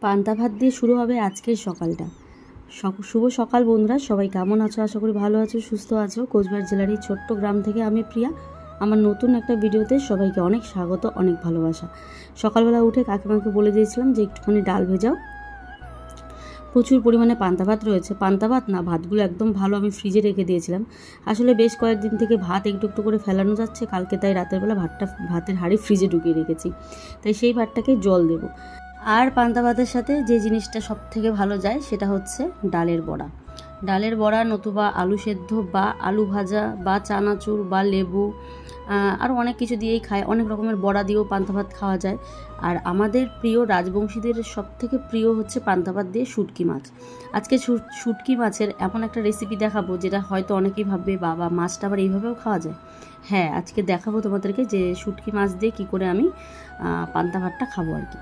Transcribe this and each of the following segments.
পান্তা ভাত দিয়ে শুরু হবে আজকের সকালটা। শুভ সকাল বন্ধুরা, সবাই কেমন আছো? আশা করি ভালো আছো, সুস্থ আছো। কোচবিহার জেলার এই ছোট্ট গ্রাম থেকে আমি প্রিয়া। আমার নতুন একটা ভিডিওতে সবাইকে অনেক স্বাগত, অনেক ভালোবাসা। সকালবেলা উঠে কাকিমাকে বলে দিয়েছিলাম যে একটুখানি ডাল ভেজাও। প্রচুর পরিমাণে পান্তা ভাত রয়েছে। পান্তা ভাত না, ভাতগুলো একদম ভালো আমি ফ্রিজে রেখে দিয়েছিলাম। আসলে বেশ কয়েকদিন থেকে ভাত একটু একটু করে ফেলানো যাচ্ছে, কালকে তাই রাতের বেলা ভাতের হাঁড়ি ফ্রিজে ঢুকিয়ে রেখেছি। তাই সেই ভাতটাকে জল দেবো। আর পান্তা ভাতের সাথে যে জিনিসটা সব থেকে ভালো যায় সেটা হচ্ছে ডালের বড়া। ডালের বড়া নতুবা আলু সেদ্ধ বা আলু ভাজা বা চানাচুর বা লেবু, আরও অনেক কিছু দিয়েই খায়। অনেক রকমের বড়া দিয়েও পান্তা ভাত খাওয়া যায়। আর আমাদের প্রিয় রাজবংশীদের সব থেকে প্রিয় হচ্ছে পান্তা ভাত দিয়ে শুটকি মাছ। আজকে শুটকি মাছের এমন একটা রেসিপি দেখাবো যেটা হয়তো অনেকেই ভাববে বাবা মাছটা আবার এইভাবেও খাওয়া যায়। হ্যাঁ, আজকে দেখাবো তোমাদেরকে যে শুটকি মাছ দিয়ে কী করে আমি পান্তা ভাতটা খাবো আর কি।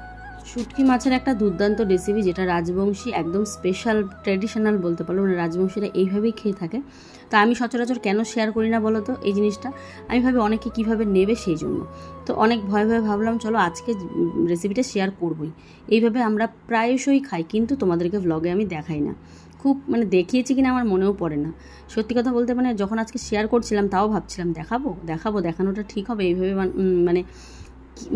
শুটকি মাছের একটা দুর্দান্ত রেসিপি, যেটা রাজবংশী একদম স্পেশাল ট্র্যাডিশনাল বলতে পারো, মানে রাজবংশীরা এইভাবেই খেয়ে থাকে। তা আমি সচরাচর কেন শেয়ার করি না বলো তো এই জিনিসটা? আমি ভাবি অনেকে কীভাবে নেবে সেই জন্য। তো অনেক ভয়ে ভয়ে ভাবলাম চলো আজকে রেসিপিটা শেয়ার করবই। এইভাবে আমরা প্রায়শই খাই, কিন্তু তোমাদেরকে ভ্লগে আমি দেখাই না। খুব মানে দেখিয়েছি কিনা আমার মনেও পড়ে না। সত্যি কথা বলতে মানে যখন আজকে শেয়ার করছিলাম তাও ভাবছিলাম দেখানোটা ঠিক হবে এইভাবে,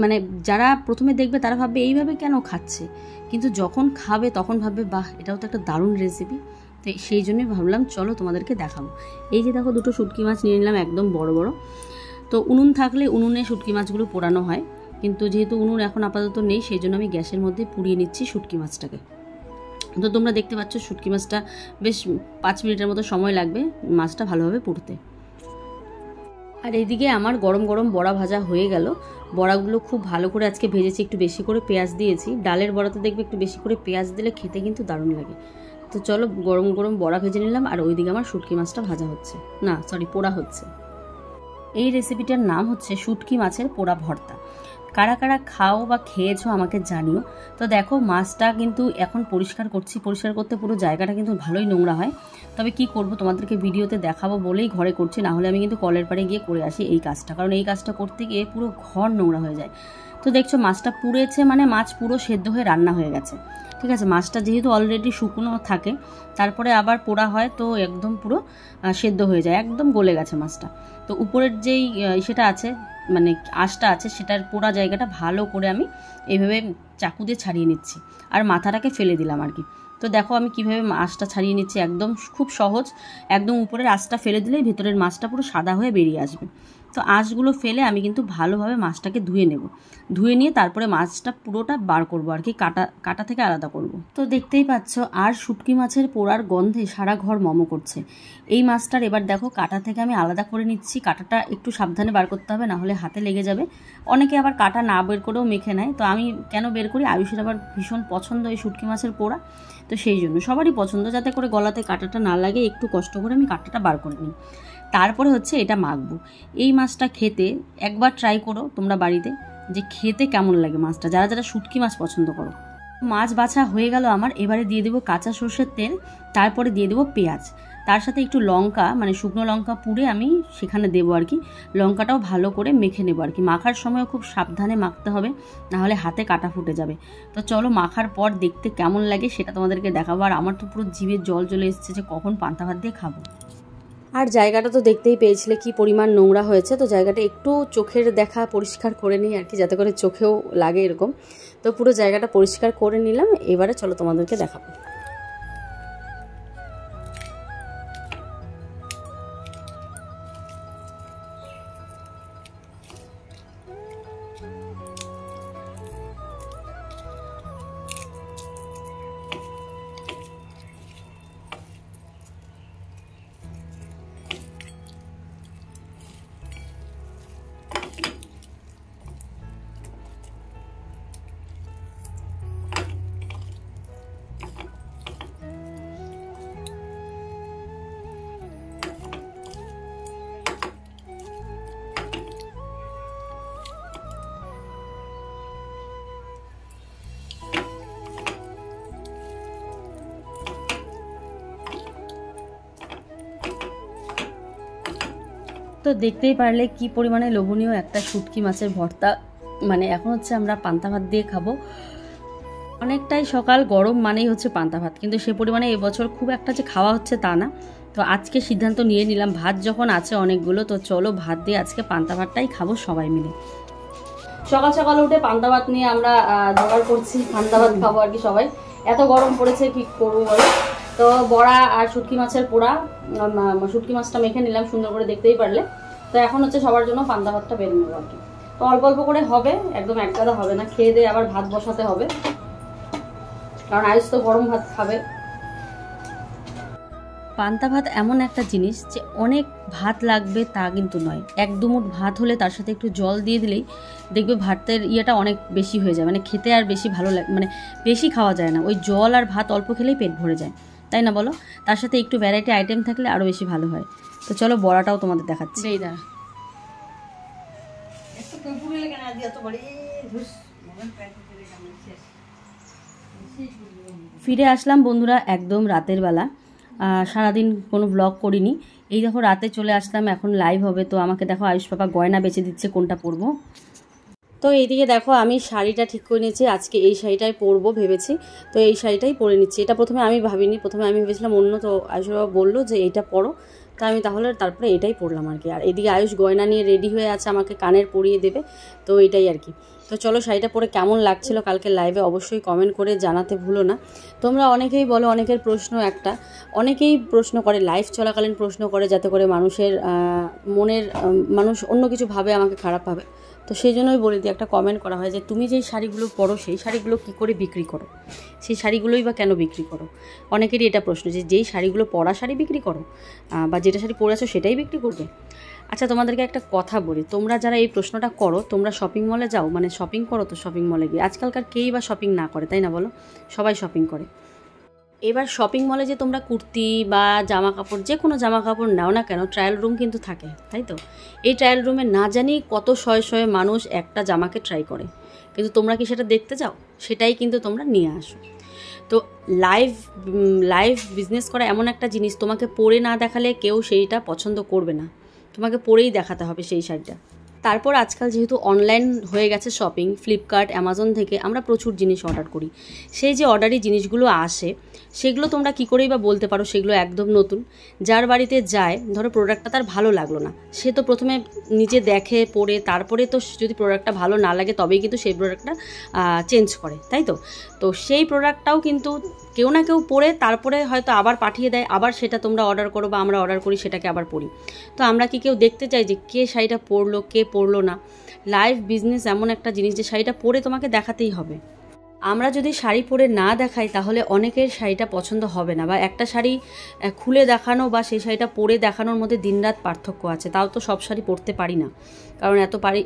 মানে যারা প্রথমে দেখবে তারা ভাববে এইভাবে কেন খাচ্ছে, কিন্তু যখন খাবে তখন ভাববে বাহ, এটাও তো একটা দারুণ রেসিপি। তো সেই জন্যই ভাবলাম চলো তোমাদেরকে দেখাবো। এই যে দেখো, দুটো শুটকি মাছ নিয়ে নিলাম একদম বড় বড়। তো উনুন থাকলে উনুনে শুটকি মাছগুলো পোড়ানো হয়, কিন্তু যেহেতু উনুন এখন আপাতত নেই সেই জন্য আমি গ্যাসের মধ্যে পুড়িয়ে নিচ্ছি শুটকি মাছটাকে। তো তোমরা দেখতে পাচ্ছ শুটকি মাছটা বেশ 5 মিনিটের মতো সময় লাগবে মাছটা ভালোভাবে পুড়তে। আর এইদিকে আমার গরম গরম বড়া ভাজা হয়ে গেল। বড়াগুলো খুব ভালো করে আজকে ভেজেছি, একটু বেশি করে পেঁয়াজ দিয়েছি। ডালের বড়াতে দেখবে একটু বেশি করে পেঁয়াজ দিলে খেতে কিন্তু দারুণ লাগে। তো চলো গরম গরম বড়া ভেজে নিলাম, আর ওইদিকে আমার শুটকি মাছটা ভাজা হচ্ছে, পোড়া হচ্ছে। এই রেসিপিটার নাম হচ্ছে শুটকি মাছের পোড়া ভর্তা। কারা কারা খাও বা খেয়েছো আমাকে জানিও। তো দেখো মাছটা কিন্তু এখন পরিষ্কার করছি। পরিষ্কার করতে পুরো জায়গাটা কিন্তু ভালোই নোংরা হয়, তবে কি করব তোমাদেরকে ভিডিওতে দেখাবো বলেই ঘরে করছি, না হলে আমি কিন্তু কলের পাড়ে গিয়ে করে আসি এই কাজটা, কারণ এই কাজটা করতে গিয়ে পুরো ঘর নোংরা হয়ে যায়। তো দেখছো মাছটা পুড়েছে, মানে মাছ পুরো সেদ্ধ হয়ে রান্না হয়ে গেছে। ঠিক আছে, মাছটা যেহেতু অলরেডি শুকনো থাকে তারপরে আবার পোড়া হয়, তো একদম পুরো সেদ্ধ হয়ে যায়, একদম গলে গেছে মাছটা। তো উপরের যেই সেটা আছে, মানে আঁশটা আছে, সেটার পোড়া জায়গাটা ভালো করে আমি এইভাবে চাকু দিয়ে ছাড়িয়ে নিচ্ছি, আর মাথাটাকে ফেলে দিলাম আর কি। তো দেখো আমি কিভাবে আঁশটা ছাড়িয়ে নিচ্ছি, একদম খুব সহজ। একদম উপরের আঁশটা ফেলে দিলেই ভিতরের মাছটা পুরো সাদা হয়ে বেরিয়ে আসবে। তো আঁশগুলো ফেলে আমি কিন্তু ভালোভাবে মাছটাকে ধুয়ে নেব। ধুয়ে নিয়ে তারপরে মাছটা পুরোটা বার করবো আর কি, কাটা থেকে আলাদা করব। তো দেখতেই পাচ্ছ, আর শুটকি মাছের পোড়ার গন্ধে সারা ঘর মমো করছে। এই মাছটার এবার দেখো কাটা থেকে আমি আলাদা করে নিচ্ছি। কাটাটা একটু সাবধানে বার করতে হবে, না হলে হাতে লেগে যাবে। অনেকে আবার কাটা না বের করেও মেখে নেয়, তো আমি কেন বের করি, আয়ুষের আবার ভীষণ পছন্দ এই শুটকি মাছের পোড়া। তো সেই জন্য সবারই পছন্দ, যাতে করে গলাতে কাটাটা না লাগে, একটু কষ্ট করে আমি কাটাটা বার করে নিই। তারপরে হচ্ছে এটা মাখবো। এই মাছটা খেতে একবার ট্রাই করো তোমরা বাড়িতে, যে খেতে কেমন লাগে মাছটা, যারা যারা শুটকি মাছ পছন্দ করো। মাছ বাছা হয়ে গেল আমার। এবারে দিয়ে দেবো কাঁচা সর্ষের তেল, তারপরে দিয়ে দেবো পেঁয়াজ, তার সাথে একটু লঙ্কা, মানে শুকনো লঙ্কা পুড়ে আমি সেখানে দেবো আর কি। লঙ্কাটাও ভালো করে মেখে নেবো আর কি। মাখার সময়ও খুব সাবধানে মাখতে হবে, নাহলে হাতে কাটা ফুটে যাবে। তো চলো মাখার পর দেখতে কেমন লাগে সেটা তোমাদেরকে দেখাবো। আর আমার তো পুরো জিভে জল চলে এসেছে যে কখন পান্তা ভাত দিয়ে খাবো। আর জায়গাটা তো দেখতেই পেয়েছিলে কি পরিমাণ নোংরা হয়েছে। তো জায়গাটা একটু চোখের দেখা পরিষ্কার করে নিই আর কি, যাতে করে চোখেও লাগে এরকম। তো পুরো জায়গাটা পরিষ্কার করে নিলাম। এবারে চলো তোমাদেরকে দেখাবো। তো দেখতেই পারলে কি পরিমাণে লোভনীয় একটা শুটকি মাছের ভর্তা। মানে এখন হচ্ছে আমরা পান্তা ভাত দিয়ে খাবো। অনেকটাই সকাল, গরম মানেই হচ্ছে পান্তা ভাত, কিন্তু সে পরিমাণে এবছর খুব একটা যে খাওয়া হচ্ছে তা না। তো আজকে সিদ্ধান্ত নিয়ে নিলাম, ভাত যখন আছে অনেকগুলো, তো চলো ভাত দিয়ে আজকে পান্তা ভাতটাই খাবো সবাই মিলে। সকাল সকাল উঠে পান্তা ভাত নিয়ে আমরা জোগাড় করছি, পান্তা ভাত খাবো আর কি সবাই। এত গরম পড়েছে, কি করবো বলো। তো বড়া আর শুটকি মাছের পোড়া, শুটকি মাছটা মেখে নিলাম সুন্দর করে, দেখতেই পারলে। তো এখন হচ্ছে সবার জন্য পান্তা ভাতটা বের নেবো আর কি। তো অল্প অল্প করে হবে, একদম এক গাদা হবে না, খেয়ে দিয়ে আবার ভাত বসাতে হবে, কারণ আয়ুষ তো গরম ভাত খাবে। পান্তা ভাত এমন একটা জিনিস যে অনেক ভাত লাগবে তা কিন্তু নয়, এক দুমুঠ ভাত হলে তার সাথে একটু জল দিয়ে দিলেই দেখবে ভাতের ইয়েটা অনেক বেশি হয়ে যায়, মানে খেতে আর বেশি ভালো লাগে, মানে বেশি খাওয়া যায় না, ওই জল আর ভাত অল্প খেলেই পেট ভরে যায়, তাই না বলো? তার সাথে একটু ভ্যারাইটি আইটেম থাকলে আরও বেশি ভালো হয়। তো চলো বড়াটাও তোমাদের দেখাচ্ছি। এই দাঁড়া, ফিরে আসলাম বন্ধুরা একদম রাতের বেলা, সারাদিন কোনো ব্লগ করিনি। এই দেখো রাতে চলে আসলাম, এখন লাইভ হবে। তো আমাকে দেখো আয়ুষ পাপা গয়না বেছে দিচ্ছে কোনটা পরবো। তো এইদিকে দেখো আমি শাড়িটা ঠিক করে নিয়েছি, আজকে এই শাড়িটাই পরবো ভেবেছি। তো এই শাড়িটাই পরে নিচ্ছি। এটা প্রথমে আমি ভাবিনি, প্রথমে আমি ভেবেছিলাম অন্য, তো আয়ুষ বাবা বললো যে এইটা পরো, তো আমি তারপরে এটাই পরলাম আর কি। আর এদিকে আয়ুষ গয়না নিয়ে রেডি হয়ে আছে, আমাকে কানের পরিয়ে দেবে, তো এইটাই আর কি। তো চলো শাড়িটা পরে কেমন লাগছিল কালকে লাইভে অবশ্যই কমেন্ট করে জানাতে ভুলো না। তোমরা অনেকেই বলো, অনেকের প্রশ্ন একটা, অনেকেই প্রশ্ন করে লাইভ চলাকালীন প্রশ্ন করে, যাতে করে মানুষের মানুষ অন্য কিছু ভাবে, আমাকে খারাপ ভাবে। তো সেই জন্যই বলে দিই, একটা কমেন্ট করা হয় যে তুমি যেই শাড়িগুলো পরো সেই শাড়িগুলো কী করে বিক্রি করো, সেই শাড়িগুলোই বা কেন বিক্রি করো। অনেকেরই এটা প্রশ্ন যে যেই শাড়িগুলো পরা শাড়ি বিক্রি করো, বা যেটা শাড়ি পরে আছো সেটাই বিক্রি করবে। আচ্ছা তোমাদেরকে একটা কথা বলি, তোমরা যারা এই প্রশ্নটা করো, তোমরা শপিং মলে যাও, মানে শপিং করো, তো শপিং মলে গিয়ে আজকালকার কেই বা শপিং না করে, তাই না বলো? সবাই শপিং করে। এবার শপিং মলে যে তোমরা কুর্তি বা জামা কাপড়, যে কোনো জামা কাপড় নাও না কেন, ট্রায়াল রুম কিন্তু থাকে, তাই তো? এই ট্রায়াল রুমে না জানি কত শয়ে শয়ে মানুষ একটা জামাকে ট্রাই করে, কিন্তু তোমরা কি সেটা দেখতে যাও? সেটাই কিন্তু তোমরা নিয়ে আসো। তো লাইভ বিজনেস করা এমন একটা জিনিস, তোমাকে পরে না দেখালে কেউ সেইটা পছন্দ করবে না, তোমাকে পরেই দেখাতে হবে সেই শাড়িটা। তারপর আজকাল যেহেতু অনলাইন হয়ে গেছে শপিং, ফ্লিপকার্ট, অ্যামাজন থেকে আমরা প্রচুর জিনিস অর্ডার করি। সেই যে অর্ডারি জিনিসগুলো আসে, সেগুলো তোমরা কী করেই বা বলতে পারো সেগুলো একদম নতুন? যার বাড়িতে যায়, ধরো প্রোডাক্টটা তার ভালো লাগলো না, সে তো প্রথমে নিজে দেখে পরে, তারপরে তো যদি প্রোডাক্টটা ভালো না লাগে তবেই কিন্তু সেই প্রোডাক্টটা চেঞ্জ করে, তাই তো? তো সেই প্রোডাক্টটাও কিন্তু কেউ না কেউ পরে তারপরে হয়তো আবার পাঠিয়ে দেয়, আবার সেটা তোমরা অর্ডার করো বা আমরা অর্ডার করি, সেটাকে আবার পরি। তো আমরা কি কেউ দেখতে চাই যে কে শাড়িটা পরলো, কে পরলো না? লাইভ বিজনেস এমন একটা জিনিস যে শাড়িটা পরে তোমাকে দেখাতেই হবে। আমরা যদি শাড়ি পরে না দেখাই তাহলে অনেকের শাড়িটা পছন্দ হবে না, বা একটা শাড়ি খুলে দেখানো বা সেই শাড়িটা পরে দেখানোর মধ্যে দিনরাত পার্থক্য আছে। তাও তো সব শাড়ি পরতে পারি না, কারণ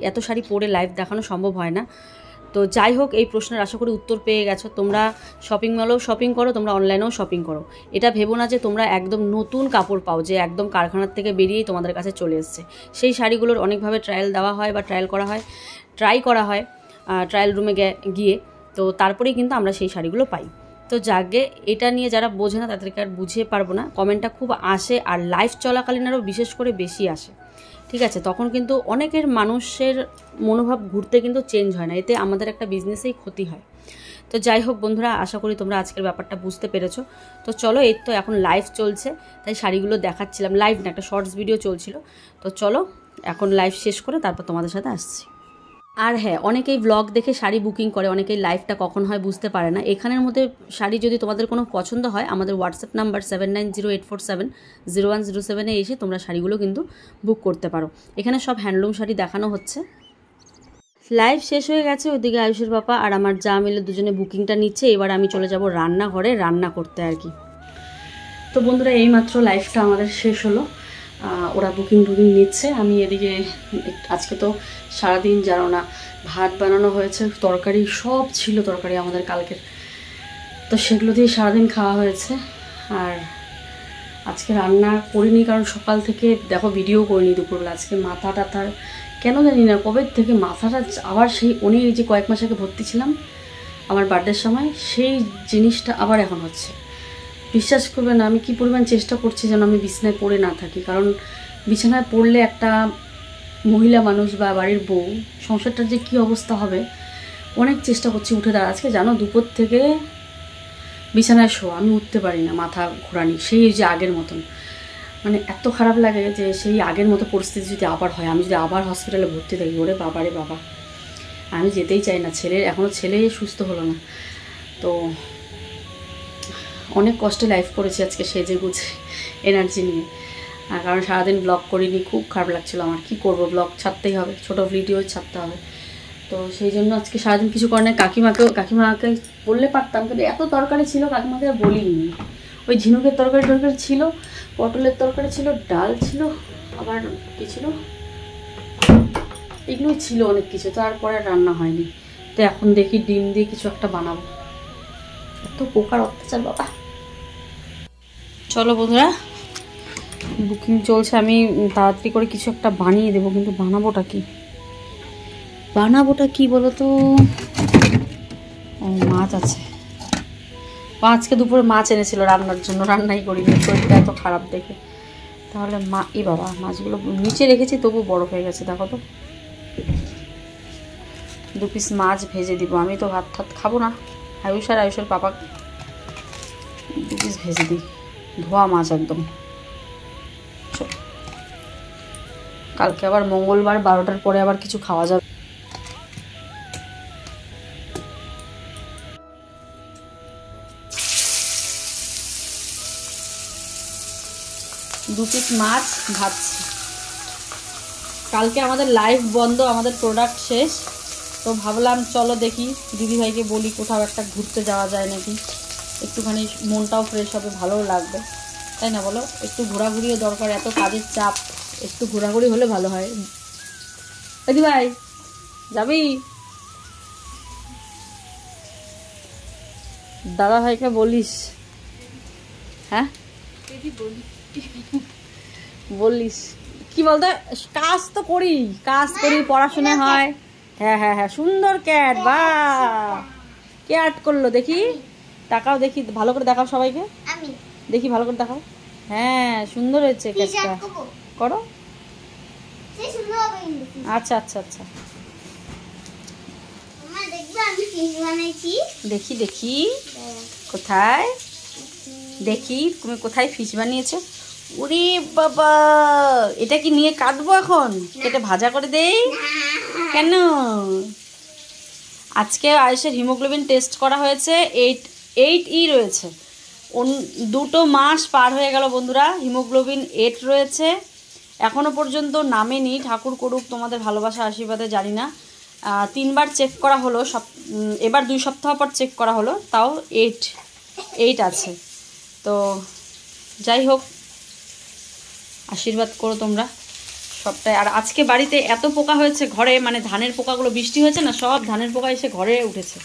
এত শাড়ি পরে লাইভ দেখানো সম্ভব হয় না। তো যাই হোক, এই প্রশ্নের আশা করি উত্তর পেয়ে গেছো। তোমরা শপিং মলেও শপিং করো, তোমরা অনলাইনেও শপিং করো, এটা ভেবো না যে তোমরা একদম নতুন কাপড় পাও, যে একদম কারখানার থেকে বেরিয়েই তোমাদের কাছে চলে এসছে। সেই শাড়িগুলোর অনেকভাবে ট্রায়াল দেওয়া হয় বা ট্রাই করা হয় ট্রায়াল রুমে গিয়ে, তো তারপরেই কিন্তু আমরা সেই শাড়িগুলো পাই। তো যাকে এটা নিয়ে যারা বোঝে না তাদেরকে আর বুঝিয়ে পারবো না। কমেন্টটা খুব আসে, আর লাইভ চলাকালীন আরও বিশেষ করে বেশি আসে, ঠিক আছে? তখন কিন্তু অনেকের মানুষের মনোভাব ঘুরতে কিন্তু চেঞ্জ হয় না, এতে আমাদের একটা বিজনেসেই ক্ষতি হয়। তো যাই হোক বন্ধুরা, আশা করি তোমরা আজকের ব্যাপারটা বুঝতে পেরেছো। তো চলো, এই তো এখন লাইভ চলছে, তাই শাড়িগুলো দেখাচ্ছিলাম, লাইভ না, একটা শর্টস ভিডিও চলছিল। তো চলো এখন লাইভ শেষ করে তারপর তোমাদের সাথে আসছি। আর হ্যাঁ, অনেকেই ব্লগ দেখে শাড়ি বুকিং করে, অনেকেই লাইভটা কখন হয় বুঝতে পারে না। এখানের মধ্যে শাড়ি যদি তোমাদের কোনো পছন্দ হয়, আমাদের হোয়াটসঅ্যাপ নাম্বার 7908470107 এসে তোমরা শাড়িগুলো কিন্তু বুক করতে পারো। এখানে সব হ্যান্ডলুম শাড়ি দেখানো হচ্ছে। লাইভ শেষ হয়ে গেছে, ওইদিকে আয়ুষের বাবা আর আমার যা মিলে দুজনে বুকিংটা নিচ্ছে। এবার আমি চলে যাব রান্নাঘরে রান্না করতে আর কি। তো বন্ধুরা, এইমাত্র লাইভটা আমাদের শেষ হলো, ওরা বুকিং নিচ্ছে। আমি এদিকে আজকে তো সারাদিন জানো না, ভাত বানানো হয়েছে, তরকারি সব ছিল, তরকারি আমাদের কালকের, তো সেগুলো দিয়ে সারাদিন খাওয়া হয়েছে। আর আজকে রান্না করিনি, কারণ সকাল থেকে দেখো ভিডিও করিনি দুপুরবেলা। আজকে মাথা টাথার কেন জানি না কবে থেকে মাথাটা আবার সেই অনেক, যে কয়েক মাস আগে ভর্তি ছিলাম আমার বার্থডের সময়, সেই জিনিসটা আবার এখন হচ্ছে। বিশ্বাস করবে না, আমি কি পরিমাণ চেষ্টা করছি যেন আমি বিছানায় পড়ে না থাকি, কারণ বিছানায় পড়লে একটা মহিলা মানুষ বা বাড়ির বউ, সংসারটার যে কী অবস্থা হবে, অনেক চেষ্টা করছি উঠে দাঁড়া। আজকে জানো দুপুর থেকে বিছানায় শো, আমি উঠতে পারি না, মাথা ঘোরানি সেই যে আগের মতন। মানে এত খারাপ লাগে যে সেই আগের মতো পরিস্থিতি যদি আবার হয়, আমি যদি আবার হসপিটালে ভর্তি থাকি, ওরে বাবারে বাবা, আমি যেতেই চাই না। এখনও ছেলে সুস্থ হলো না, তো অনেক কষ্টে লাইফ করেছি আজকে সেজে গুছে এনার্জি নিয়ে। কারণ সারাদিন ব্লগ করিনি, খুব খারাপ লাগছিলো আমার। কী করবো, ব্লগ ছাড়তেই হবে, ছোটো ভিডিও ছাড়তে হবে। তো সেই জন্য আজকে সারাদিন কিছু করে না। কাকিমাকে বললে পারতাম, কিন্তু এত তরকারি ছিল কাকিমাকে বলিনি। ওই ঝিনুকের তরকারি ছিল, পটলের তরকারি ছিল, ডাল ছিল, আবার কী ছিল, এগুলোই ছিল অনেক কিছু। তারপরে রান্না হয়নি। তো এখন দেখি ডিম দিয়ে কিছু একটা বানাবো। এত পোকার অত্যাচার বাবা। চলো বন্ধুরা, বুকিং চলছে, আমি তাড়াতাড়ি করে কিছু একটা বানিয়ে দেবো, কিন্তু বানাবোটা কি বলো তো? ও মাছ আছে, আজকে দুপুরে মাছ এনেছিল রান্নার জন্য, রান্নাই করিনি, শরীরটা এত খারাপ দেখে। তাহলে বাবা, মাছগুলো নিচে রেখেছি তবু বড় হয়ে গেছে, দেখো তো। 2 পিস মাছ ভেজে দিব, আমি তো ভাত খাবো না। আয়ুষের পাপা 2 পিস ভেজে দিই, ধোয়া মাছ একদম। কালকে আবার মঙ্গলবার, 12টার পরে আবার কিছু খাওয়া যাবে। দু পিস মাছ ভাজছি। কালকে আমাদের লাইভ বন্ধ, আমাদের প্রোডাক্ট শেষ। তো ভাবলাম চলো দেখি, দিদিভাইকে বলি কোথাও একটা ঘুরতে যাওয়া যায় নাকি, একটুখানি মনটাও ফ্রেশ হবে, ভালোও লাগবে, তাই না বলো? একটু ঘোরাঘুরিও দরকার, এত কাজের চাপ, একটু ঘোরাঘুরি হলে ভালো হয়। দিদিভাই যাবি? দাদা ভাইকে বলিস, হ্যাঁ বলিস। কি বলতো, কাজ করি, পড়াশোনা হয়। হ্যাঁ হ্যাঁ হ্যাঁ, সুন্দর ক্যাট, বা কে আর্ট করলো দেখি, তাকাও দেখি, ভালো করে দেখাও সবাইকে, দেখি ভালো করে দেখাও। হ্যাঁ সুন্দর হয়েছে ক্যাটটা, করো। আচ্ছা আচ্ছা আচ্ছা, দেখি দেখি কোথায়, দেখি তুমি কোথায় ফিশ বানিয়েছো। ওরে বাবা, এটা কি নিয়ে কাটবো এখন? কেটে ভাজা করে দেই? কেন? আজকে আয়ুষের হিমোগ্লোবিন টেস্ট করা হয়েছে, 8 রয়েছে। 2 মাস পার হয়ে গেল বন্ধুরা, হিমোগ্লোবিন 8 রয়েছে। এখনও পর্যন্ত নামেনি, ঠাকুর করুক তোমাদের ভালোবাসা আশীর্বাদে, জানি না। 3 বার চেক করা হলো, এবার 2 সপ্তাহ পর চেক করা হলো, তাও 8 আছে। তো যাই হোক, আশীর্বাদ করো তোমরা সবটাই। আর আজকে বাড়িতে এত পোকা হয়েছে ঘরে, মানে ধানের পোকাগুলো, বৃষ্টি হয়েছে না, সব ধানের পোকা এসে ঘরে উঠেছে।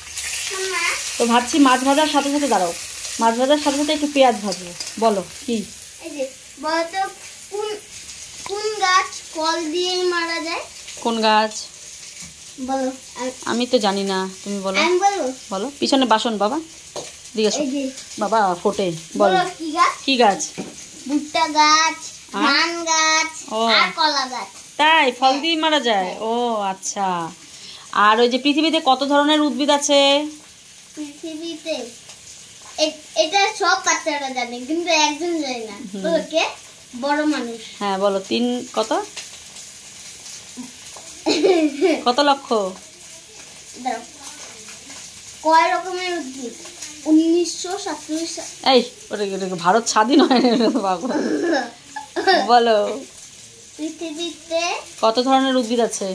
তো ভাবছি মাছ ভাজার সাথে সাথে, দাঁড়াও, মাছ ভাজার সাথে সাথে একটু পেঁয়াজ ভাজবো। বলো কি? কোন গাছ কল দিয়ে মারা যায়? কোন গাছ বলো, আমি তো জানি না, তুমি বলো। বলো, পিছনে বাসন বাবা দিকে বাবা ফোটে, বলো কি গাছ? ভুট্টা গাছ, ধান গাছ আর কলা গাছ। তাই ফল দিয়ে মারা যায়? ও আচ্ছা। আর ওই যে পৃথিবীতে কত ধরনের উদ্ভিদ আছে? পৃথিবীতে এটা সব বাচ্চারা জানে, কিন্তু একজন জানে না। ওকে বড় মানুষ। হ্যাঁ বলো, 3 কত কত লক্ষ? কয় রকমের উদ্ভিদ? 1947 সাল। এই ভারত স্বাধীন হয় বলো, পৃথিবীতে কত ধরনের উদ্ভিদ আছে?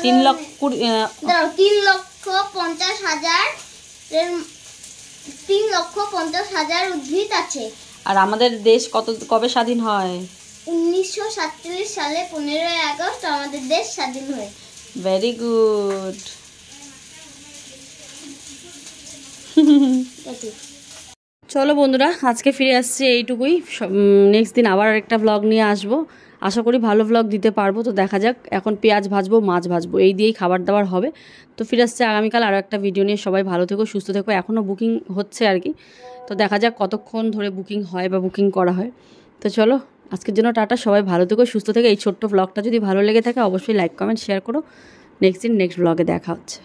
3,50,000 উদ্ভিদ আছে। আর আমাদের দেশ কবে স্বাধীন হয়? 1947 সালে 15ই আগস্ট আমাদের দেশ স্বাধীন হয়। Very good. চলো বন্ধুরা, আজকে ফিরে আসছি এইটুকুই। নেক্সট দিন আবার একটা ব্লগ নিয়ে আসবো, আশা করি ভালো ব্লগ দিতে পারবো। তো দেখা যাক, এখন পেঁয়াজ ভাজবো, মাছ ভাজবো, এই দিয়েই খাবার দাবার হবে। তো ফিরে আসছে আগামীকাল আরও একটা ভিডিও নিয়ে। সবাই ভালো থেকো, সুস্থ থেকো। এখনও বুকিং হচ্ছে আর কি, তো দেখা যাক কতক্ষণ ধরে বুকিং হয় বা বুকিং করা হয়। তো চলো, আজকের জন্য টাটা, সবাই ভালো থেকো, সুস্থ থেকো। এই ছোট্ট ব্লগটা যদি ভালো লেগে থাকে অবশ্যই লাইক কমেন্ট শেয়ার করো। নেক্সট ব্লগে দেখা হচ্ছে।